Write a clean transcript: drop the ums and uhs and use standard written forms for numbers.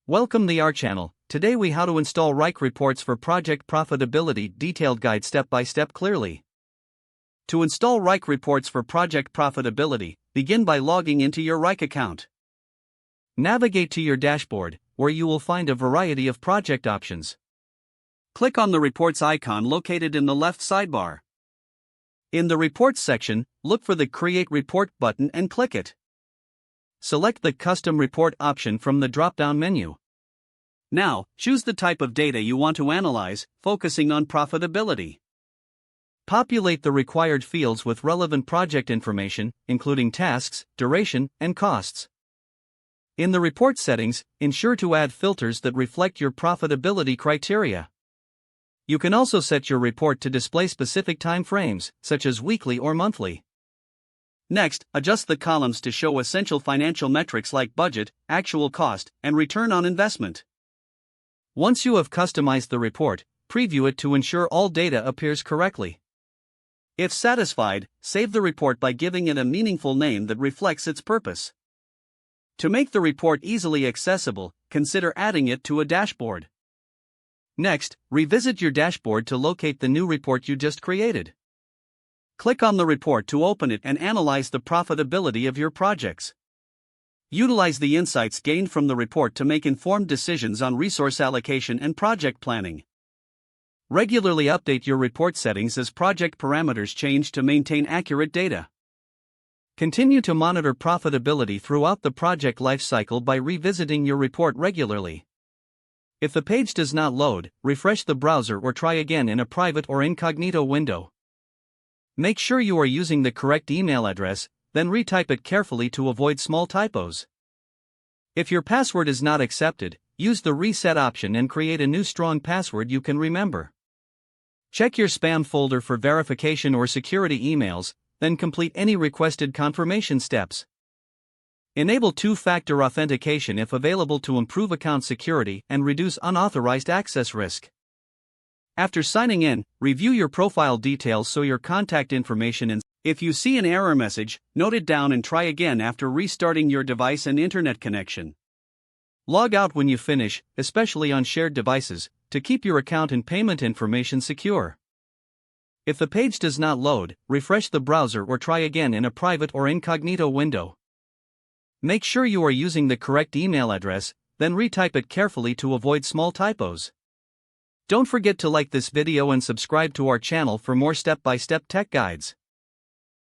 Welcome to our channel. Today we how to install Wrike reports for project profitability detailed guide step by step clearly. To install Wrike reports for project profitability, begin by logging into your Wrike account. Navigate to your dashboard, where you will find a variety of project options. Click on the reports icon located in the left sidebar. In the reports section, look for the Create Report button and click it. Select the Custom Report option from the drop-down menu. Now, choose the type of data you want to analyze, focusing on profitability. Populate the required fields with relevant project information, including tasks, duration, and costs. In the report settings, ensure to add filters that reflect your profitability criteria. You can also set your report to display specific time frames, such as weekly or monthly. Next, adjust the columns to show essential financial metrics like budget, actual cost, and return on investment. Once you have customized the report, preview it to ensure all data appears correctly. If satisfied, save the report by giving it a meaningful name that reflects its purpose. To make the report easily accessible, consider adding it to a dashboard. Next, revisit your dashboard to locate the new report you just created. Click on the report to open it and analyze the profitability of your projects. Utilize the insights gained from the report to make informed decisions on resource allocation and project planning. Regularly update your report settings as project parameters change to maintain accurate data. Continue to monitor profitability throughout the project lifecycle by revisiting your report regularly. If the page does not load, refresh the browser or try again in a private or incognito window. Make sure you are using the correct email address, then retype it carefully to avoid small typos. If your password is not accepted, use the reset option and create a new strong password you can remember. Check your spam folder for verification or security emails, then complete any requested confirmation steps. Enable two-factor authentication if available to improve account security and reduce unauthorized access risk. After signing in, review your profile details so your contact information and if you see an error message, note it down and try again after restarting your device and internet connection. Log out when you finish, especially on shared devices, to keep your account and payment information secure. If the page does not load, refresh the browser or try again in a private or incognito window. Make sure you are using the correct email address, then retype it carefully to avoid small typos. Don't forget to like this video and subscribe to our channel for more step-by-step tech guides.